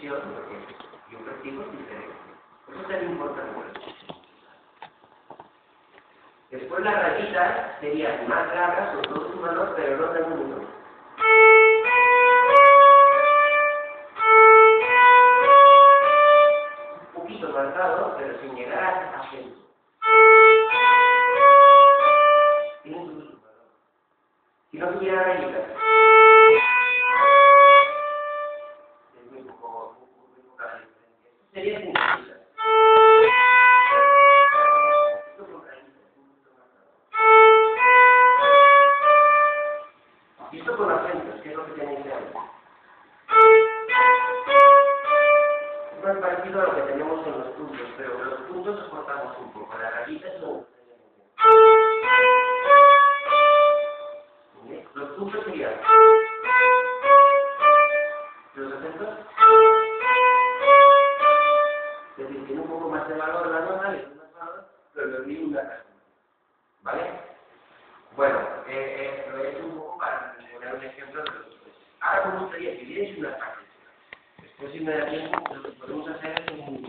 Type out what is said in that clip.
expresión, porque yo percibo es diferente. Por eso es tan importante. Después las rayitas serían más largas, sobre todo su valor, pero no tan mucho. Un poquito marcado, pero sin llegar a acento. Tienen su valor. Si no tuviera rayitas, es muy poca diferencia. Esto sería sin rayitas. Esto con rayitas, un poquito marcado. Y esto con acentos, que es lo que tenéis antes. Es más parecido a lo que tenemos en los puntos, pero los puntos los cortamos un poco, las rayitas no. Los puntos serían los acentos, es decir, tiene un poco más de valor la nota, le da más valor, pero le doy una casa. ¿Vale? Bueno, lo he hecho un poco para poner un ejemplo de los dos. Ahora me gustaría que vierais una parte. Después, si me da tiempo, lo que podemos hacer es un